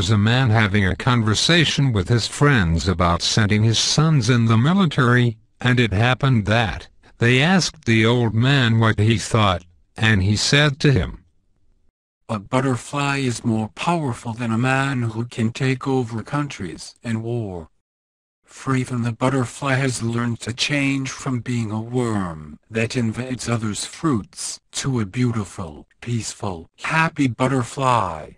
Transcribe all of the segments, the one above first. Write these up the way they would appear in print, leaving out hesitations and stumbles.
was a man having a conversation with his friends about sending his sons in the military, and it happened that they asked the old man what he thought, and he said to him, "A butterfly is more powerful than a man who can take over countries in war. For even the butterfly has learned to change from being a worm that invades others' fruits to a beautiful, peaceful, happy butterfly.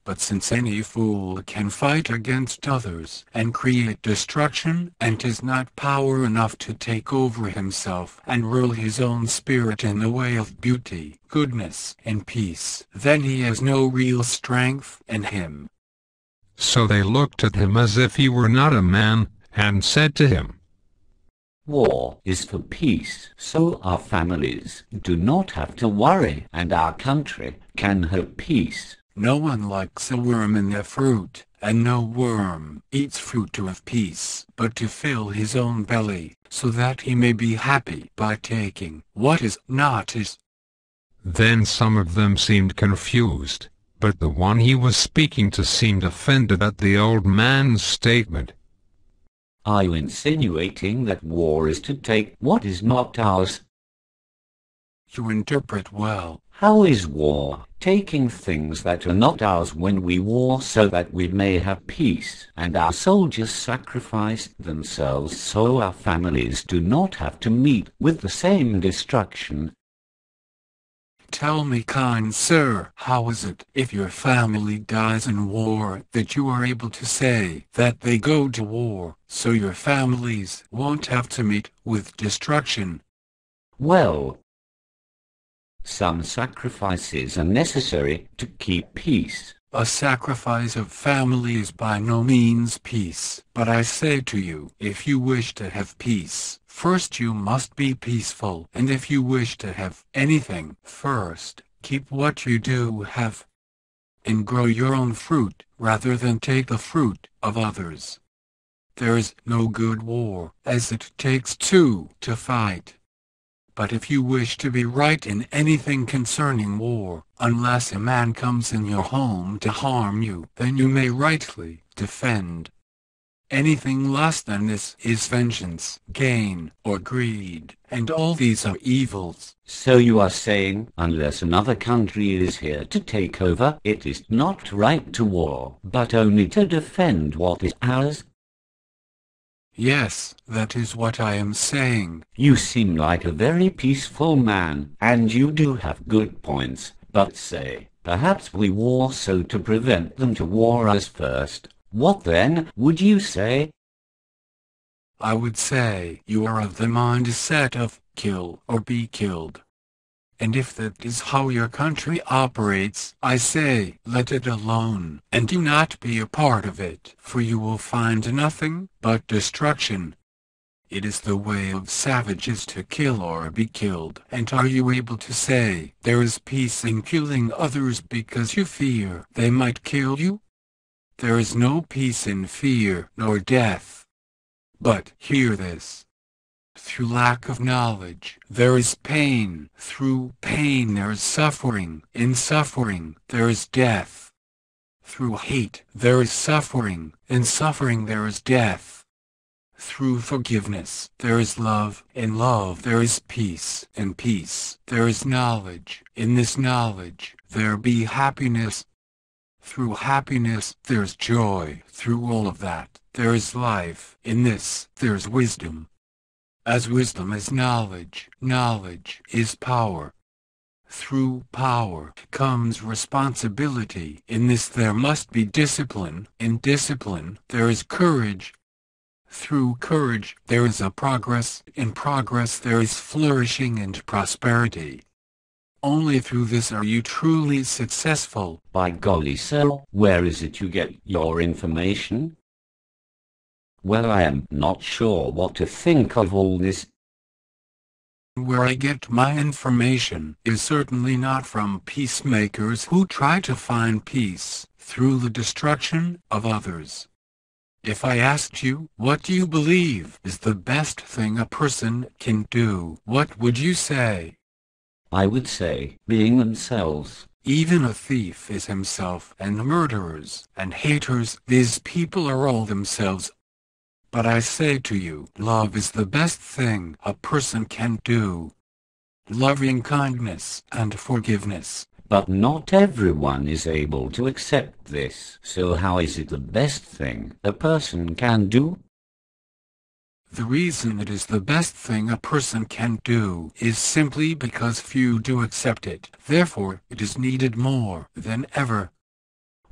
But since any fool can fight against others and create destruction and has not power enough to take over himself and rule his own spirit in the way of beauty, goodness, and peace, then he has no real strength in him." So they looked at him as if he were not a man, and said to him, "War is for peace, so our families do not have to worry and our country can have peace." No one likes a worm in their fruit, and no worm eats fruit to have peace, but to fill his own belly, so that he may be happy by taking what is not his. Then some of them seemed confused, but the one he was speaking to seemed offended at the old man's statement. "Are you insinuating that war is to take what is not ours?" You interpret well. How is war taking things that are not ours when we war so that we may have peace, and our soldiers sacrifice themselves so our families do not have to meet with the same destruction? Tell me, kind sir, how is it, if your family dies in war, that you are able to say that they go to war, so your families won't have to meet with destruction? Well, some sacrifices are necessary to keep peace. A sacrifice of family is by no means peace, but I say to you, if you wish to have peace, first you must be peaceful, and if you wish to have anything, first, keep what you do have, and grow your own fruit, rather than take the fruit of others. There is no good war, as it takes two to fight. But if you wish to be right in anything concerning war, unless a man comes in your home to harm you, then you may rightly defend. Anything less than this is vengeance, gain, or greed, and all these are evils. So you are saying, unless another country is here to take over, it is not right to war, but only to defend what is ours? Yes, that is what I am saying. You seem like a very peaceful man, and you do have good points, but say, perhaps we war so to prevent them to war us first. What then, would you say? I would say you are of the mindset of kill or be killed. And if that is how your country operates, I say, let it alone, and do not be a part of it, for you will find nothing but destruction. It is the way of savages to kill or be killed, and are you able to say, there is peace in killing others because you fear they might kill you? There is no peace in fear nor death. But hear this. Through lack of knowledge, there is pain. Through pain there is suffering. In suffering, there is death. Through hate, there is suffering. In suffering, there is death. Through forgiveness, there is love. In love, there is peace. In peace, there is knowledge. In this knowledge, there be happiness. Through happiness, there's joy. Through all of that, there is life. In this, there's wisdom. As wisdom is knowledge, knowledge is power. Through power comes responsibility. In this there must be discipline. In discipline there is courage. Through courage there is a progress. In progress there is flourishing and prosperity. Only through this are you truly successful. By golly, so where is it you get your information? Well, I am not sure what to think of all this. Where I get my information is certainly not from peacemakers who try to find peace through the destruction of others. If I asked you, what do you believe is the best thing a person can do, what would you say? I would say, being themselves. even a thief is himself, and murderers and haters, these people are all themselves. But I say to you, love is the best thing a person can do. Loving kindness and forgiveness. But not everyone is able to accept this. So how is it the best thing a person can do? The reason it is the best thing a person can do is simply because few do accept it. Therefore, it is needed more than ever.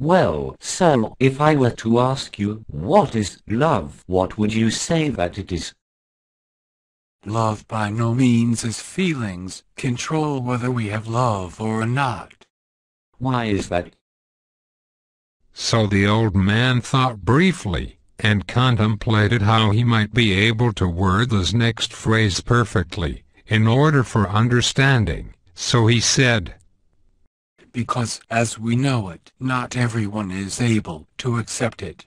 Well, so if I were to ask you, what is love, what would you say that it is? Love by no means is feelings, control whether we have love or not. Why is that? So the old man thought briefly, and contemplated how he might be able to word this next phrase perfectly, in order for understanding. So he said, because, as we know it, not everyone is able to accept it.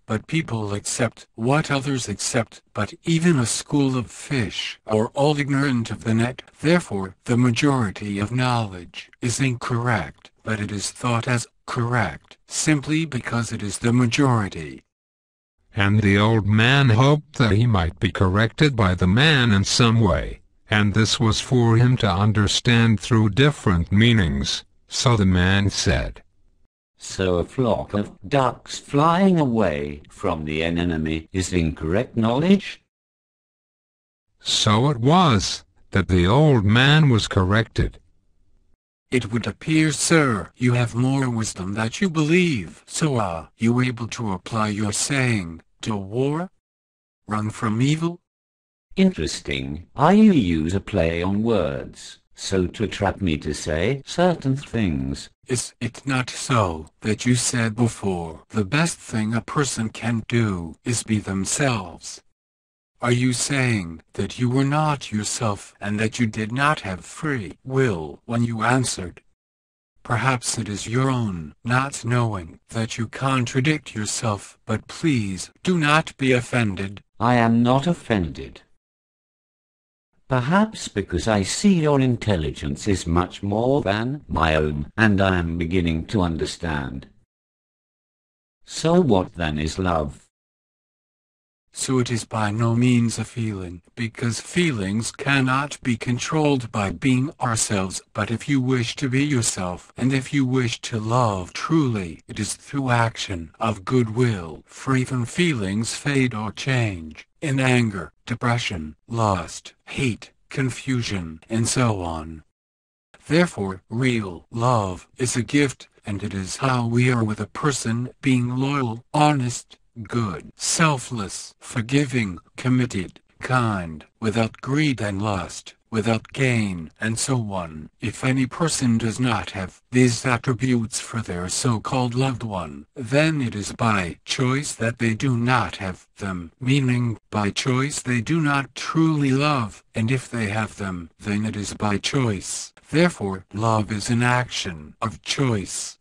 But people accept what others accept, but even a school of fish are all ignorant of the net. Therefore, the majority of knowledge is incorrect, but it is thought as correct, simply because it is the majority. And the old man hoped that he might be corrected by the man in some way, and this was for him to understand through different meanings. So the man said, so a flock of ducks flying away from the enemy is incorrect knowledge? So it was that the old man was corrected. It would appear, sir, you have more wisdom than you believe. So are you able to apply your saying to war? Run from evil? Interesting. You use a play on words, so to trap me to say certain things. Is it not so that you said before, the best thing a person can do is be themselves? Are you saying that you were not yourself and that you did not have free will when you answered? Perhaps it is your own not knowing that you contradict yourself, but please do not be offended. I am not offended. Perhaps because I see your intelligence is much more than my own, and I am beginning to understand. So what then is love? So it is by no means a feeling, because feelings cannot be controlled by being ourselves. But if you wish to be yourself, and if you wish to love truly, it is through action of goodwill, for even feelings fade or change. In anger, depression, lust, hate, confusion, and so on. Therefore, real love is a gift, and it is how we are with a person, being loyal, honest, good, selfless, forgiving, committed, kind, without greed and lust, without gain, and so on. If any person does not have these attributes for their so-called loved one, then it is by choice that they do not have them, meaning, by choice they do not truly love, and if they have them, then it is by choice. Therefore, love is an action of choice.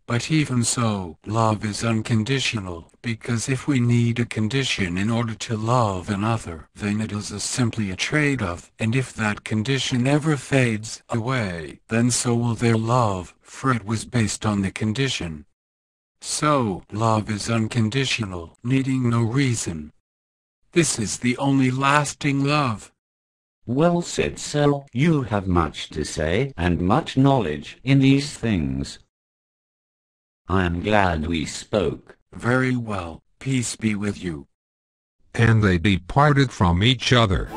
But even so, love is unconditional, because if we need a condition in order to love another, then it is simply a trade-off, and if that condition ever fades away, then so will their love, for it was based on the condition. So, love is unconditional, needing no reason. This is the only lasting love. Well said, sir. You have much to say, and much knowledge in these things. I am glad we spoke. Very well, peace be with you. And they departed from each other.